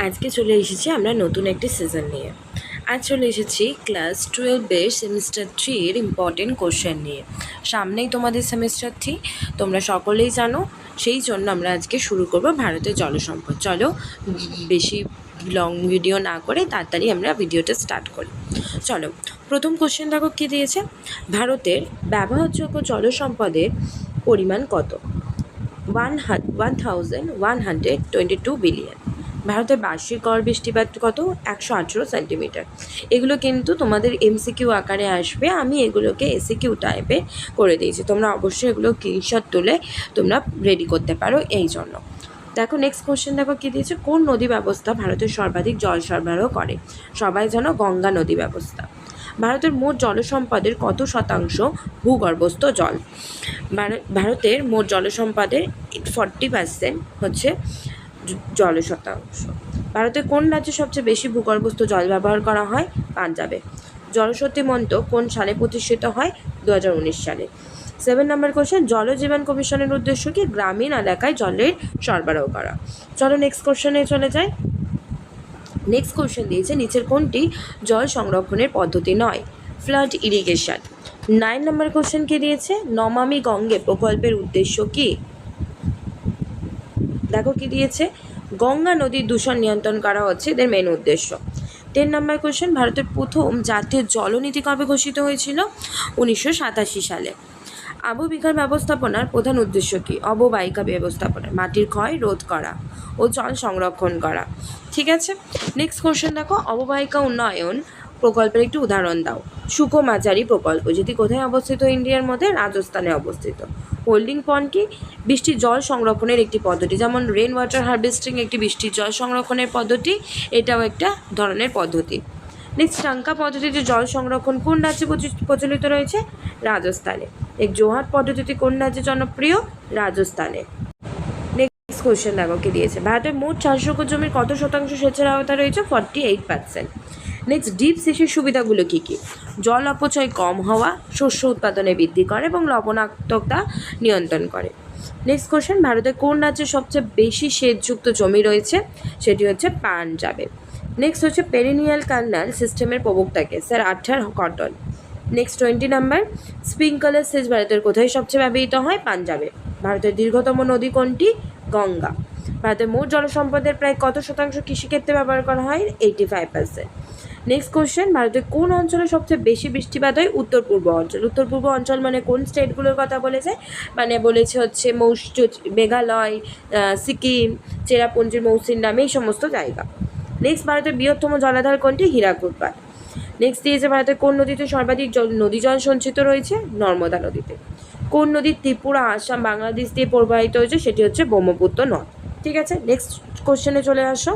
আজকে চলে এসেছি আমরা নতুন একটি সিজন নিয়ে। আজ চলে এসেছি ক্লাস 12-এর সেমিস্টার 3-এর ইম্পর্টেন্ট কোশ্চেন নিয়ে। সামনেই তোমাদের সেমিস্টার 3, তোমরা সকলেই জানো। সেই জন্য আমরা আজকে শুরু করব ভারতের জলসম্পদ। চলো বেশি লং ভিডিও না করে তাড়াতাড়ি আমরা ভিডিওটা স্টার্ট করি। চলো, প্রথম কোশ্চেন দেখো কী দিয়েছে। ভারতের ব্যবহারযোগ্য জলসম্পদের পরিমাণ কত? 1122 বিলিয়ন। ভারতের বার্ষিক গড় বৃষ্টিপাত কত? 118 সেন্টিমিটার। এগুলো কিন্তু তোমাদের এমসিকিউ আকারে আসবে, আমি এগুলোকে এসিকিউ টাইপে করে দিয়েছি। তোমরা অবশ্যই এগুলো স্ক্রিনশট তুলে তোমরা রেডি করতে পারো। এই জন্য দেখো নেক্সট কোশ্চেন দেখো কী দিয়েছে। কোন নদী ব্যবস্থা ভারতের সর্বাধিক জল সরবরাহ করে? সবাই জানো গঙ্গা নদী ব্যবস্থা। ভারতের মোট জলসম্পদের কত শতাংশ ভূগর্ভস্থ জল? ভারতের মোট জলসম্পদের 40% হচ্ছে জল শতাংশ। ভারতের কোন রাজ্যে সবচেয়ে বেশি ভূগর্ভস্থ জল ব্যবহার করা হয়? পাঞ্জাবে। জলশক্তি মন্ত্রক কোন সালে প্রতিষ্ঠিত হয়? 2019 সালে। 7 নম্বর কোশ্চেন, জল জীবন কমিশনের উদ্দেশ্য কি? গ্রামীণ এলাকায় জলের সরবরাহ করা। চলো নেক্সট কোশ্চেনে চলে যাই। নেক্সট কোশ্চেন দিয়েছে, নিচের কোনটি জল সংরক্ষণের পদ্ধতি নয়? Flood irrigation. 9 নম্বর কোশ্চেন কি দিয়েছে? নমামি গঙ্গে প্রকল্পের উদ্দেশ্য কি? দেখো কি দিয়েছে, গঙ্গা নদীর দূষণ নিয়ন্ত্রণ করা হচ্ছে এদের মেন উদ্দেশ্য। 10 নম্বর কোশ্চেন, ভারতের প্রথম জাতীয় জলনীতি কবে ঘোষিত হয়েছিল? 1987 সালে। আবহবিকার ব্যবস্থাপনার প্রধান উদ্দেশ্য কী? অববাহিকা ব্যবস্থাপনা, মাটির ক্ষয় রোধ করা ও জল সংরক্ষণ করা। ঠিক আছে, নেক্সট কোশ্চেন দেখো, অববাহিকা উন্নয়ন প্রকল্পের একটি উদাহরণ দাও। সুকোমাচারি প্রকল্প, যেটি কোথায় অবস্থিত? ইন্ডিয়ার মধ্যে রাজস্থানে অবস্থিত। হোল্ডিং পন্ড কি? বৃষ্টির জল সংরক্ষণের একটি পদ্ধতি, যেমন রেন ওয়াটার হারভেস্টিং একটি বৃষ্টির জল সংরক্ষণের পদ্ধতি, এটাও একটা ধরনের পদ্ধতি। নেক্সট, টাঙ্কা পদ্ধতিতে জল সংরক্ষণ কোন রাজ্যে প্রচলিত রয়েছে? রাজস্থানে। এক জোহার পদ্ধতিতে কোন রাজ্যে জনপ্রিয়? রাজস্থানে। নেক্সট কোশ্চেন দেখো কি দিয়েছে, ভারতের মোট চাষযোগ্য জমির কত শতাংশ সেচের আওতা রয়েছে? 48%। নেক্সট, ডিপ সেচের সুবিধাগুলো কী কী? জল অপচয় কম হওয়া, শস্য উৎপাদনে বৃদ্ধি করে এবং লবণাক্ততা নিয়ন্ত্রণ করে। নেক্সট কোশ্চেন, ভারতের কোন রাজ্যে সবচেয়ে বেশি সেচযুক্ত জমি রয়েছে? সেটি হচ্ছে পাঞ্জাবে। নেক্সট হচ্ছে পেরিনিয়াল কানাল সিস্টেমের প্রবক্তাকে? Sir Arthur Cotton. Next 20 number, sprinkler সেচ ভারতের কোথায় সবচেয়ে ব্যবহৃত হয়? পাঞ্জাবে। ভারতের দীর্ঘতম নদী কোনটি? গঙ্গা। ভারতের মোট জলসম্পদের প্রায় কত শতাংশ কৃষিক্ষেত্রে ব্যবহার করা হয়? 85%। নেক্সট কোশ্চেন, ভারতের কোন অঞ্চলে সবচেয়ে বেশি বৃষ্টিপাত হয়? উত্তর পূর্ব অঞ্চল। উত্তর পূর্ব অঞ্চল মানে কোন স্টেটগুলোর কথা বলেছে? মানে বলেছে হচ্ছে মেঘালয়, সিকিম, চেরাপুঞ্জির মৌসিনরাম, এই সমস্ত জায়গা। নেক্সট, ভারতের বৃহত্তম জলাধার কোনটি? হীরাকুদ বাঁধ। নেক্সট দিয়েছে, ভারতের কোন নদীতে সর্বাধিক নদী জল সঞ্চিত রয়েছে? নর্মদা নদীতে। কোন নদী ত্রিপুরা, আসাম, বাংলাদেশ দিয়ে প্রবাহিত হয়েছে? সেটি হচ্ছে ব্রহ্মপুত্র নদ। ঠিক আছে, নেক্সট কোশ্চেনে চলে আসো।